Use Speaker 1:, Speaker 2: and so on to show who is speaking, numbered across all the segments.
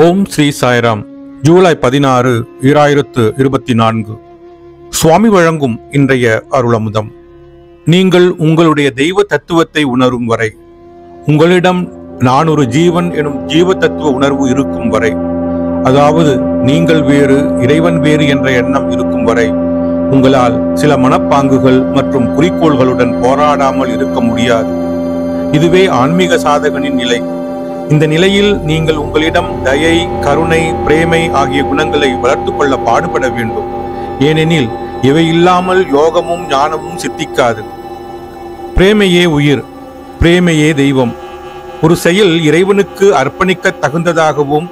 Speaker 1: ஓம் ஸ்ரீ சாய்ராம். ஜூலை 16, 2024. சுவாமி வழங்கும் இன்றைய அருளமுதம். நீங்கள் உங்களுடைய தெய்வ தத்துவத்தை உணரும் வரை, உங்களிடம் நான் ஒரு ஜீவன் எனும் ஜீவ தத்துவ உணர்வு இருக்கும் வரை, அதாவது நீங்கள் வேறு இறைவன் வேறு என்ற எண்ணம் இருக்கும் வரை, உங்களால் சில மனப்பாங்குகள் மற்றும் குறிக்கோள்களுடன் போராடாமல் இருக்க முடியாது. இதுவே ஆன்மீக சாதகனின் நிலை. இந்த நிலையில் நீங்கள் உங்களிடம் தயை, கருணை, பிரேமை ஆகிய குணங்களை வளர்த்து கொள்ள பாடுபட வேண்டும். ஏனெனில் இவை இல்லாமல் யோகமும் ஞானமும் சித்திக்காது. பிரேமையே உயிர், பிரேமையே தெய்வம். ஒரு செயல் இறைவனுக்கு அர்ப்பணிக்க தகுந்ததாகவும்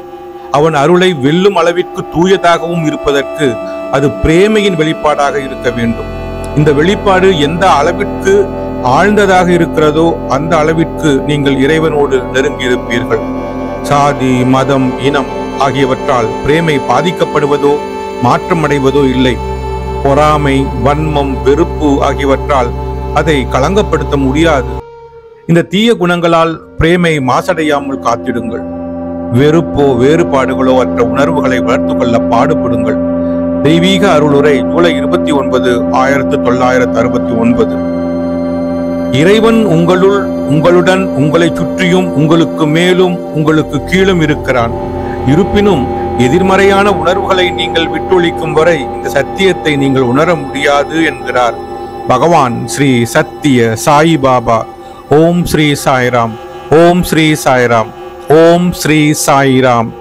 Speaker 1: அவன் அருளை வெல்லும் அளவிற்கு தூயதாகவும் இருப்பதற்கு அது பிரேமையின் வெளிப்பாடாக இருக்க வேண்டும். இந்த வெளிப்பாடு எந்த அளவிற்கு ஆழ்ந்ததாக இருக்கிறதோ அந்த அளவிற்கு நீங்கள் இறைவனோடு நெருங்கியிருப்பீர்கள். சாதி, மதம், இனம் ஆகியவற்றால் பிரேமை பாதிக்கப்படுவதோ மாற்றமடைவதோ இல்லை. பொறாமை, வன்மம், வெறுப்பு ஆகியவற்றால் அதை களங்கப்படுத்த முடியாது. இந்த தீய குணங்களால் பிரேமை மாசடையாமல் காத்திடுங்கள். வெறுப்போ வேறுபாடுகளோ அற்ற உணர்வுகளை வளர்த்து கொள்ள பாடுபடுங்கள். தெய்வீக அருளுரை, ஜூலை 29, 1969. இறைவன் உங்களுள், உங்களுடன், உங்களை சுற்றியும், உங்களுக்கு மேலும், உங்களுக்கு கீழும் இருக்கிறான். இருப்பினும் எதிர்மறையான உணர்வுகளை நீங்கள் விட்டொழிக்கும் வரை இந்த சத்தியத்தை நீங்கள் உணர முடியாது என்கிறார் பகவான் ஸ்ரீ சத்திய சாயி பாபா. ஓம் ஸ்ரீ சாய்ராம். ஓம் ஸ்ரீ சாய்ராம். ஓம் ஸ்ரீ சாய்ராம்.